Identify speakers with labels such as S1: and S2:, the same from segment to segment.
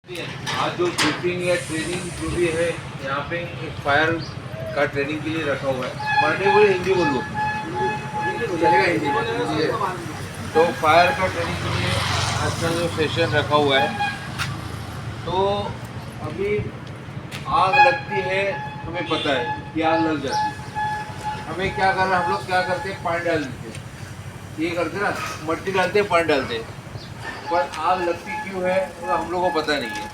S1: आज जो ब्रीफिंग या ट्रेनिंग जो भी है यहाँ पे एक फायर का ट्रेनिंग के लिए रखा हुआ है। मराठी बोले हिंदी बोलूँ
S2: चलेगा हिंदी।
S1: तो फायर का ट्रेनिंग के लिए आज का जो सेशन रखा हुआ है, तो अभी आग लगती है, हमें पता है कि आग लग जाती है। हमें क्या करना, हम लोग क्या करते हैं, पानी डाल देते हैं, ये करते ना, मट्टी डालते हैं, पानी डालते हैं, पर आग लगती क्यों है तो हम लोग को पता नहीं है।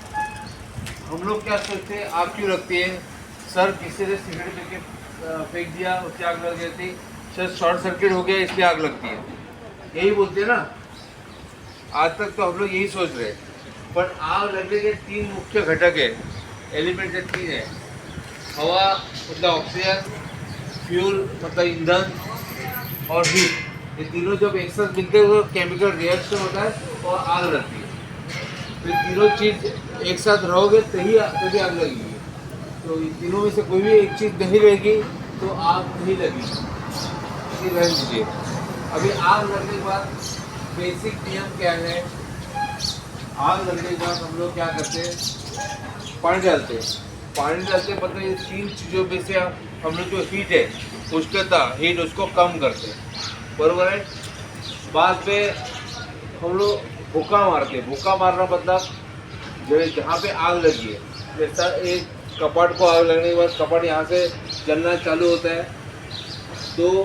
S1: हम लोग क्या सोचते हैं, आग क्यों लगती है, सर किसी ने सिगरेट लेके फेंक दिया उससे आग लग जाती, सर शॉर्ट सर्किट हो गया इसलिए आग लगती है, यही बोलते हैं ना। आज तक तो हम लोग यही सोच रहे हैं, पर आग लगने के तीन मुख्य घटक है, एलिमेंट है, तीन है। हवा मतलब ऑक्सीजन, फ्यूल मतलब ईंधन और हीट। ये तीनों जब एक साथ मिलते हुए केमिकल रिएक्शन होता है और आग लगती है। तो तीनों चीज़ एक साथ रहोगे तभी आग लगेगी। तो इन तीनों में से कोई भी एक चीज़ नहीं रहेगी तो आग नहीं लगेगी, इसी रहने दीजिए। अभी आग लगने के बाद बेसिक नियम क्या है, आग लगने के बाद हम लोग क्या करते हैं, पानी डालते हैं। पानी डालते हैं मतलब ये तीन चीज़ों में से हम लोग जो हीट है, उष्णता हीट, उसको कम करते हैं, बरोबर है। बाद में हम लोग भूका मारते हैं। भूका मारना मतलब जो जहाँ पे आग लगी है, जैसा एक कपाट को आग लगने के बाद कपाट यहाँ से जलना चालू होता है, तो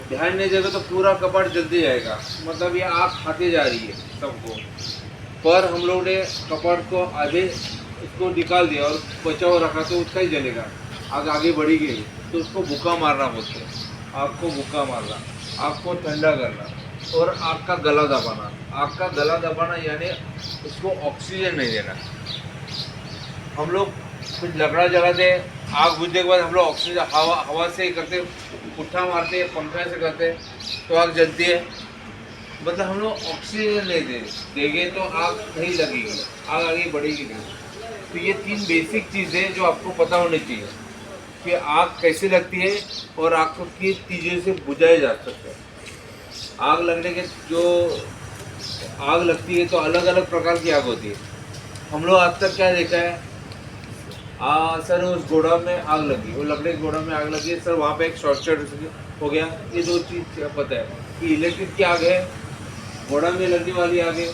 S1: ध्यान नहीं देगा तो पूरा कपाट जलते जाएगा, मतलब ये आग खाते जा रही है सबको। पर हम लोग ने कपाट को आधे उसको निकाल दिया और बचाव रखा तो उसका ही जलेगा, आग आगे बढ़ी गई, तो उसको भूका मारना बोलते हैं। आग को भूका मारना, आग को ठंडा करना और आग का गला दबाना। आग का गला दबाना यानी उसको ऑक्सीजन नहीं देना। हम लोग कुछ लकड़ा जलाते, आग बुझने के बाद हम लोग ऑक्सीजन हवा से ही करते, पुट्ठा मारते, पंखा से करते तो आग जलती है, मतलब हम लोग ऑक्सीजन नहीं देंगे तो आग नहीं लगेगी, आग आगे बढ़ेगी नहीं। तो ये तीन बेसिक चीज़ें जो आपको पता होनी चाहिए कि आग कैसे लगती है और आग को किस चीज़ों से बुझाया जा सकता है। आग लगने के जो आग लगती है तो अलग अलग प्रकार की आग होती है। हम लोग आज तक क्या देखा है, सर उस गोडाउन में आग लगी, वो लकड़ी के गोडाउन में आग लगी है सर, वहाँ पे एक शॉर्ट सर्किट हो गया। ये दो चीज़ पता है कि इलेक्ट्रिक की आग है, गोडाउन में लगने वाली आग है,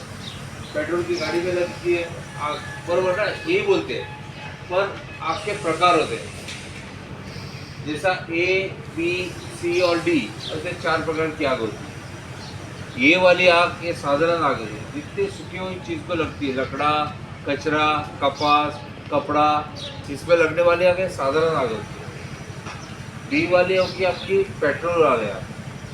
S1: पेट्रोल की गाड़ी में लगती है आग, बराबर ना, यही बोलते हैं। पर आग के प्रकार होते हैं, जैसा A, B, C और D, ऐसे 4 प्रकार की आग होती है। ये वाली आग ये साधारण आग है, जितनी सूखी हुई चीज़ को लगती है, लकड़ा, कचरा, कपास, कपड़ा, इसमें लगने वाली आग है साधारण आग होती है। डी वाली होगी आपकी पेट्रोल वाली आग,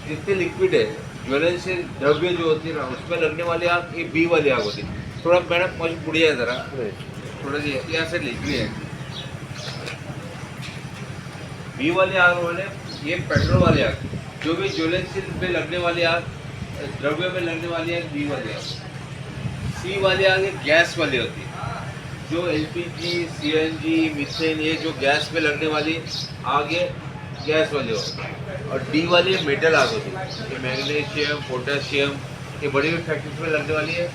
S1: जितने लिक्विड है, ज्वलनशील द्रव्य जो होती है ना, उसमें लगने वाली आग ये बी वाली आग होती है। थोड़ा मैडम मुझे पुड़िया है ज़रा, थोड़ा सी यहाँ से लिखी है। बी वाली आग वाले ये पेट्रोल वाली आग, जो भी ज्वलनशील में लगने वाली आग, द्रव्य में लगने वाली आग बी वाली आग। सी वाली आग गैस वाली होती है, जो LPG, CNG, मीथेन, ये जो गैस में लगने वाली आग है, गैस वाली होती है। और डी वाली मेटल आग होती है, ये मैग्नीशियम, पोटेशियम, ये बड़ी बड़ी फैक्ट्रीज में लगने वाली है,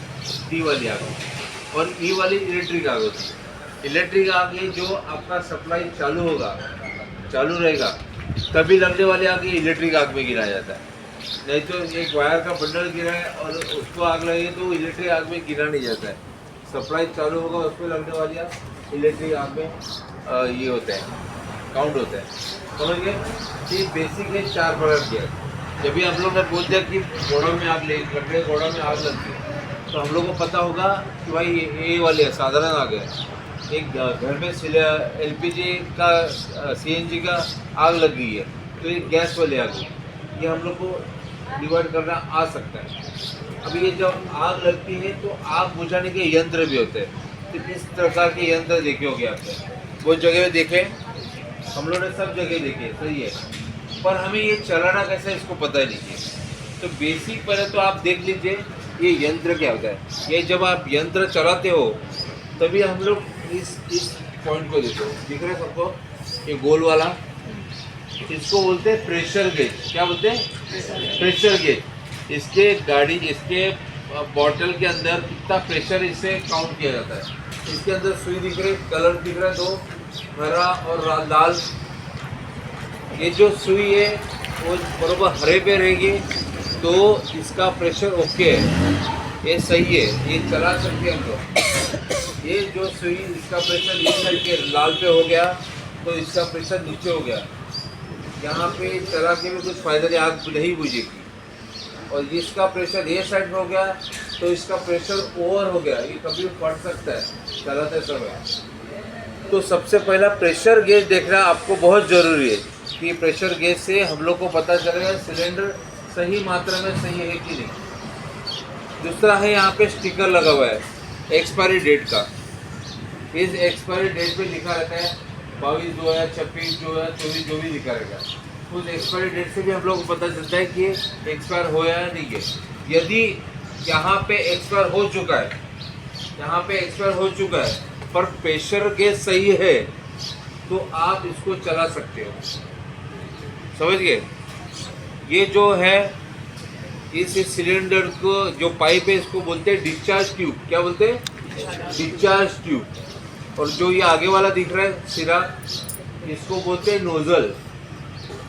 S1: डी वाली आग होती है। और ई वाली इलेक्ट्रिक आग होती है। इलेक्ट्रिक आग है जो आपका सप्लाई चालू होगा, चालू रहेगा, तभी लगने वाली आग ये इलेक्ट्रिक आग में गिराया जाता है। नहीं तो एक वायर का बंडल गिरा है और उसको आग लगे तो इलेक्ट्रिक आग में गिरा नहीं जाता है। सप्लाई चालू होगा उसमें लगने वाली आग इलेक्ट्रिक आग में ये होता है, काउंट होता है, समझ गए। ये बेसिक है 4 प्रकार की आग। जब भी हम लोग ने बोल दिया कि गोडाउन में आग लकड़ी गोडाउन में आग लगती है, तो हम लोग को पता होगा कि भाई ये वाली है साधारण आग है। एक घर में LPG का CNG का आग लग गई है तो ये गैस वाली आग है, ये हम लोग को डिवाइड करना आ सकता है। अभी ये जब आग लगती है तो आग बुझाने के यंत्र भी होते हैं, तो इस प्रकार के यंत्र देखे होंगे आपने, बहुत जगह पे देखे, हम लोग ने सब जगह देखे, सही है, पर हमें ये चलाना कैसे इसको पता ही नहीं है। तो बेसिक पहले तो आप देख लीजिए ये यंत्र क्या होता है। ये जब आप यंत्र चलाते हो तभी हम लोग इस पॉइंट को देखो, दिख रहा है सबको, ये गोल वाला, इसको बोलते हैं प्रेशर गेज। क्या बोलते हैं? Pressure gauge. इसके गाड़ी, इसके बॉटल के अंदर कितना प्रेशर इससे काउंट किया जाता है। इसके अंदर सुई दिख रही, कलर दिख रहा है दो, हरा और लाल। ये जो सुई है वो बराबर हरे पे रहेगी तो इसका प्रेशर ओके है, ये सही है, ये चला सकते हैं हम लोग। ये जो सुई इसका प्रेशर ये साइड के लाल पे हो गया तो इसका प्रेशर नीचे हो गया, यहाँ पे चला के भी कुछ फायदा नहीं, आग नहीं बुझेगी। और इसका प्रेशर ये साइड हो गया तो इसका प्रेशर ओवर हो गया, ये कभी फट सकता है चलाते समय। तो सबसे पहला प्रेशर गेज देखना आपको बहुत ज़रूरी है कि प्रेशर गेज से हम लोग को पता चलेगा सिलेंडर सही मात्रा में सही है कि नहीं। दूसरा है यहाँ पे स्टिकर लगा हुआ है एक्सपायरी डेट का। इस एक्सपायरी डेट पे लिखा रहता है 22 जो है 26 जो है 24 जो भी लिखा रहेगा। उस एक्सपायरी डेट से भी हम लोग को पता चलता है कि एक्सपायर होया या नहीं है। यदि यहाँ पे एक्सपायर हो चुका है, यहाँ पे एक्सपायर हो चुका है पर प्रेशर गेज सही है तो आप इसको चला सकते हो, समझ गए। ये जो है इस सिलेंडर को जो पाइप है इसको बोलते हैं डिस्चार्ज ट्यूब। क्या बोलते हैं? Discharge tube. और जो ये आगे वाला दिख रहा है सिरा इसको बोलते हैं नोजल।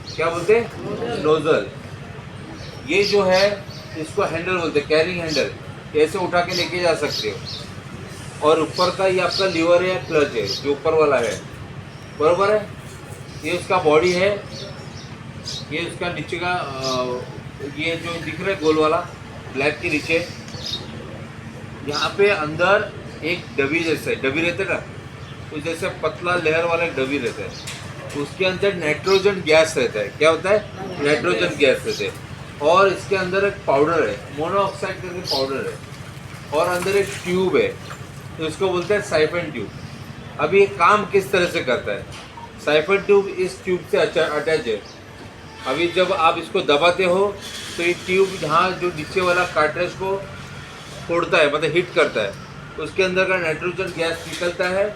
S1: क्या बोलते हैं? नोजल। ये जो है इसको हैंडल बोलते हैं, कैरिंग हैंडल। ऐसे उठा के लेके जा सकते हो। और ऊपर का ये आपका लीवर है, क्लच है जो ऊपर वाला है, बरोबर है। ये उसका बॉडी है, ये उसका नीचे का ये जो दिख रहा है गोल वाला ब्लैक के नीचे, यहाँ पे अंदर एक डबी जैसा है, डबी रहते ना उस जैसे पतला लेयर वाला डबी रहता है, उसके अंदर नाइट्रोजन गैस रहता है। क्या होता है? नाइट्रोजन गैस रहते हैं। और इसके अंदर एक पाउडर है, मोनोऑक्साइड करके पाउडर है, और अंदर एक ट्यूब है तो इसको बोलते हैं साइफन ट्यूब। अभी ये काम किस तरह से करता है? साइफन ट्यूब इस ट्यूब से अटैच है। अभी जब आप इसको दबाते हो तो ये ट्यूब जहाँ जो नीचे वाला कार्ट्रिज को फोड़ता है, मतलब हिट करता है, उसके अंदर का नाइट्रोजन गैस निकलता है।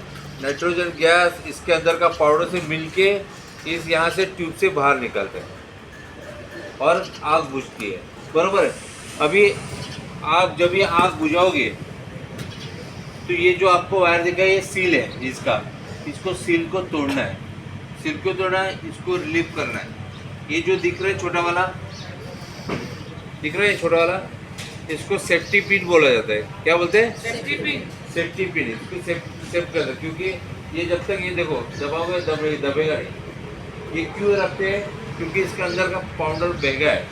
S1: नाइट्रोजन गैस इसके अंदर का पाउडर से मिलके इस यहाँ से ट्यूब से बाहर निकलता है और आग बुझती है, बरोबर है। अभी आप जब ये आग बुझाओगे तो ये जो आपको वायर दिखा है ये सील है इसका, इसको सील को तोड़ना है, सील को तोड़ना है, इसको रिलीव करना है। ये जो दिख रहा है छोटा वाला, दिख रहा है छोटा वाला, इसको सेफ्टी पिन बोला जाता है। क्या बोलते हैं? Safety pin. सेफ्टी पिन इसको सेफ करता है, क्योंकि ये जब तक ये देखो दबाओगे दबेगा नहीं। ये क्यों रखते हैं? क्योंकि इसके अंदर का पाउडर बहेगा है,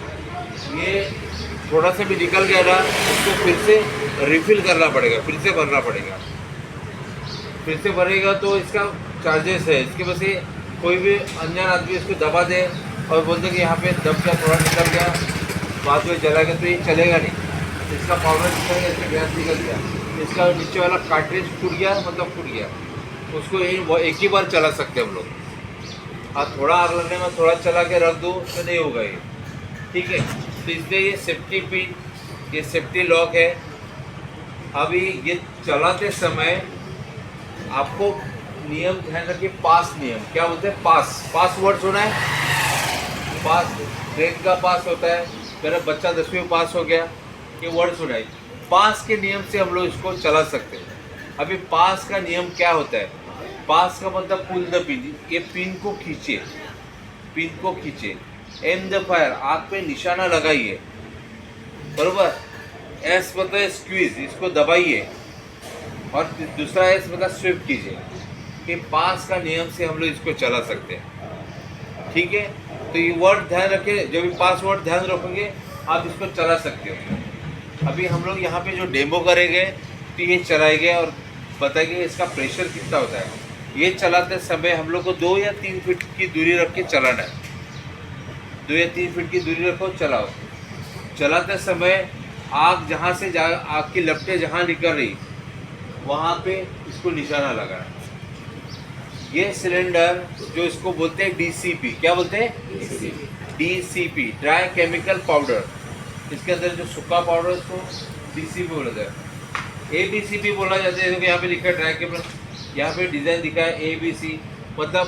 S1: ये थोड़ा सा भी निकल गया ना इसको फिर से रिफिल करना पड़ेगा, फिर से भरना पड़ेगा। फिर से भरेगा तो इसका चार्जेस है। इसके वजह से कोई भी अनजान आदमी इसको दबा दे और बोलते कि यहाँ पे दब गया, थोड़ा निकल गया, बाद में जला गया, तो ये चलेगा नहीं। इसका पाउडर निकल गया, इसका गैस निकल गया, इसका नीचे वाला कार्ट्रिज फूट गया, मतलब फूट गया, उसको एक ही बार चला सकते हम लोग। आप थोड़ा आग लगने में थोड़ा चला के रख दो तो नहीं होगा ये, ठीक है। तो इसलिए ये सेफ्टी पिन, ये सेफ्टी लॉक है। अभी ये चलाते समय आपको नियम ध्यान रखिए, पास नियम। क्या बोलते हैं? पास वर्ड सुना है? पास ट्रेन का पास होता है, मेरा बच्चा 10वीं में पास हो गया, ये वर्ड सुना है। पास के नियम से हम लोग इसको चला सकते हैं। अभी पास का नियम क्या होता है? पास का मतलब पुल द पिन, ये पिन को खींचे, पिन को खींचे। एम द फायर, आग पे निशाना लगाइए, बरोबर। एस मतलब है स्क्वीज, इसको दबाइए। और दूसरा एस मतलब स्विफ्ट कीजिए। कि पास का नियम से हम लोग इसको चला सकते हैं, ठीक है। तो ये वर्ड ध्यान रखें, जब भी पास वर्ड ध्यान रखोगे आप इसको चला सकते हो। अभी हम लोग यहाँ पे जो डेमो करेंगे तो ये चलाएंगे और बताएंगे इसका प्रेशर कितना होता है। ये चलाते समय हम लोग को 2 या 3 फीट की दूरी रख के चलाना है। 2 या 3 फीट की दूरी रखो, चलाओ। चलाते समय आग जहाँ से आग की लपटें जहाँ निकल रही वहाँ पे इसको निशाना लगाना। ये सिलेंडर जो इसको बोलते हैं DCP, क्या बोलते हैं? DCP, dry chemical powder. इसके अंदर जो सूखा पाउडर है उसको DCP बोला जाता है। ABCP बोला जाता है, क्योंकि यहाँ पे लिखा है ड्राई केमिकल, यहाँ पे डिज़ाइन दिखा है ABC, मतलब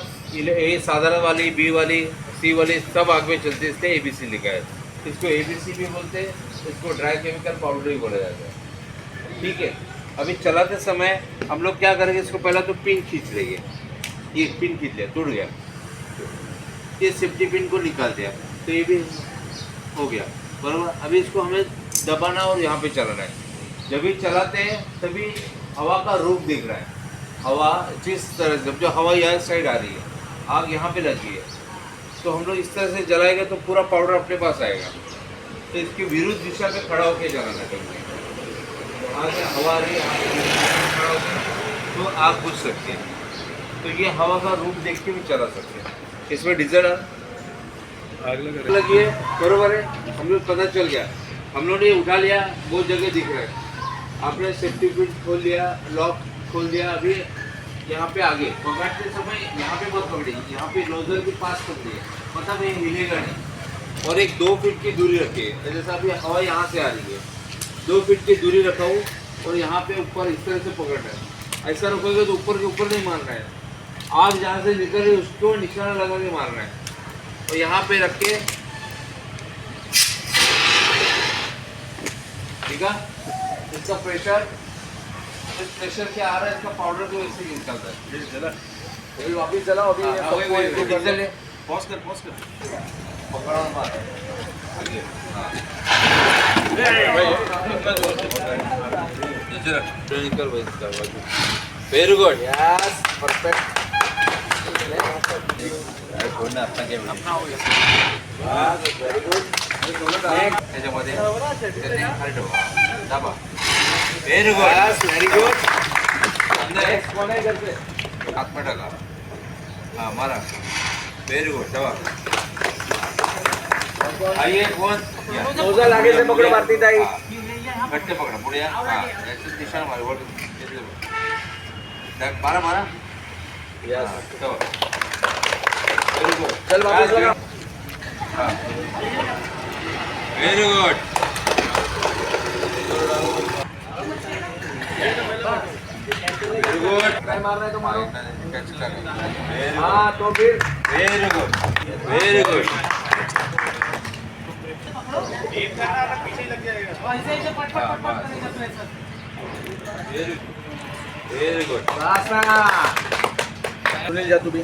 S1: A साधारण वाली, B वाली, C वाली सब आग में चलती है, इसलिए ABC लिखा है। इसको ABCP बोलते हैं, इसको ड्राई केमिकल पाउडर ही बोला जाता है, ठीक है। अभी चलाते समय हम लोग क्या करेंगे, इसको पहले तो पिन खींच लेंगे। ये पिन खींच लिया, टूट गया, ये सेफ्टी पिन को निकाल दिया, तो ये भी हो गया बराबर। अभी इसको हमें दबाना और यहाँ पे चलाना है। जब भी चलाते हैं तभी हवा का रुख दिख रहा है, हवा जिस तरह से, जो हवा यहाँ साइड आ रही है, आग यहाँ पे लगी है, तो हम लोग इस तरह से जलाएंगे तो पूरा पाउडर अपने पास आएगा। तो इसकी विरुद्ध दिशा में खड़ा होकर जलाना चाहिए। यहाँ से हवा आ रही है, यहाँ पे खड़ा होकर तो आग बुझ सकती है। तो ये हवा का रूप देख के भी चला सकते हैं। इसमें डीजल आग लगी है, बरोबर है, हम लोग पता चल गया, हम लोग ने उठा लिया, बहुत जगह दिख रहा है। आपने सेफ्टी पिन खोल लिया, लॉक खोल दिया। अभी यहाँ पे आगे पकड़ते समय यहाँ पे बहुत पकड़ी, यहाँ पे नोजल के पास पकड़ी है, मतलब ये हिलेगा नहीं। और एक 2 फीट की दूरी रखिए, जैसे अभी हवा यहाँ से आ रही है, 2 फीट की दूरी रखाऊँ और यहाँ पे ऊपर इस तरह से पकड़ना है। ऐसा रखोगे तो ऊपर के ऊपर नहीं मारना है, आग जहाँ से निकल रही है उसको निशाना लगा के मारना है। और यहाँ पे रख के, ठीक है, इसका प्रेशर, इस प्रेशर क्या आ रहा है, इसका पाउडर को ऐसे निकलता है।
S2: अभी वापिस चलाओ, अभी
S1: डीजल है,
S2: पॉज कर
S1: पकड़ा और मार आगे। निकल भाई इसका, वेरी गुड,
S2: यस परफेक्ट।
S1: छोड़ना अपना क्या
S2: अपना हो गया, वेरी गुड।
S1: त्याच्यामध्ये खाली ठेवा, दाबा, very good,
S2: yes very good.
S1: अंदर
S2: कौन है इधर से?
S1: हाथ में टाका, हाँ मारा, वेरी गुड, दबा। आइए कौन
S2: नोजल आगे से पकड़ो मारती ताई।
S1: घट्टे पकडा, पुढे या, हाँ याची दिशा मारा, वर मारा मारा,
S2: यस
S1: दबा, वेरी गुड,
S2: चल वापस लगा।
S1: हाँ very good, very good,
S2: try मारना है तो मारो।
S1: कैच कर,
S2: हाँ तो फिर
S1: very good, very good, very good.
S2: रास्ता। सुनील जा तू भी,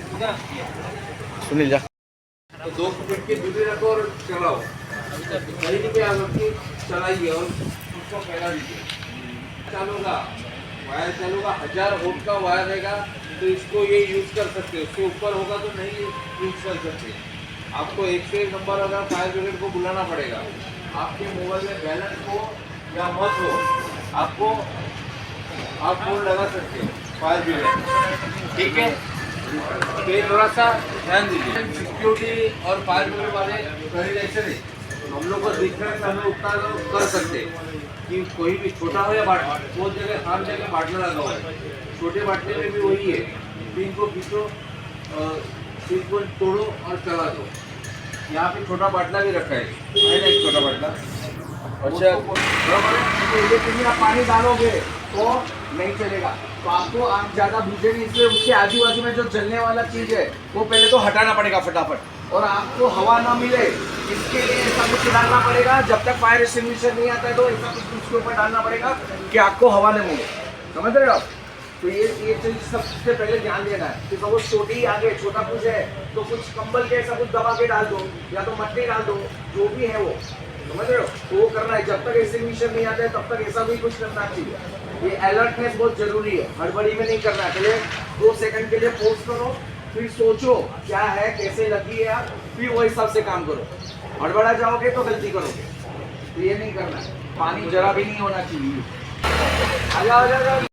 S2: सुनील जा।
S1: तो 2 फीट की दूरी रखो और चलाओ, कहीं भी आग रखी, चलाइए और उसको फैला दीजिए। चलोगा वायर, चलोगा 1000 वोल्ट का वायर रहेगा, तो इसको ये यूज़ कर सकते हो। उसके ऊपर होगा तो नहीं यूज़ कर सकते। आपको 101 नंबर अगर फायर ब्रिगेड को बुलाना पड़ेगा। आपके मोबाइल में बैलेंस हो या मत हो, आपको आप फोन लगा सकते हो फायर ब्रिगेड, ठीक है। तो ये थोड़ा सा ध्यान दीजिए, सिक्योरिटी और फायर ब्रिगेड वाले कहीं ऐसे नहीं, हम लोग को दिख रहा है, हम लोग उतना तो कर सकते कि कोई भी छोटा हो या बाटला, बहुत जगह हर जगह बाटला लगा हुआ है, छोटे बाटले में भी वही है, पिन को खींचो, पिन को तोड़ो और चला दो। यहाँ पे छोटा बाटला भी रखा है ना, एक छोटा बाटला।
S2: अच्छा बराबर है। तो ये पिन आप पानी डालोगे तो नहीं चलेगा, तो आपको आग ज़्यादा भीगे नहीं, इसलिए उसके आजू बाजू में जो जलने वाला चीज़ है वो पहले तो हटाना पड़ेगा फटाफट, और आपको हवा ना मिले इसके लिए ऐसा कुछ डालना पड़ेगा। जब तक फायर एक्सटिंग्विशर नहीं आता है तो ऐसा कुछ उसके ऊपर डालना पड़ेगा कि आपको हवा नहीं मिले, समझ रहे हो आप। तो ये चीज़ सबसे पहले ध्यान देना है कि सपोज छोटी आगे छोटा कुछ है तो कुछ कंबल के ऐसा कुछ दबा के डाल दो या तो मट्टी डाल दो, जो भी है वो, समझ रहे हो। तो वो करना है, जब तक एक्सटिंग्विशर नहीं आता है तब तक ऐसा भी कुछ करना चाहिए। ये अलर्टनेस बहुत जरूरी है, हड़बड़ी में नहीं करना है। पहले 2 सेकंड के लिए पोस्ट करो, फिर सोचो क्या है, कैसे लगी है आप, फिर वो हिसाब से काम करो। हड़बड़ा जाओगे तो गलती करोगे, तो ये नहीं करना है। पानी जरा भी नहीं होना चाहिए। आ जाओ आ जाओ।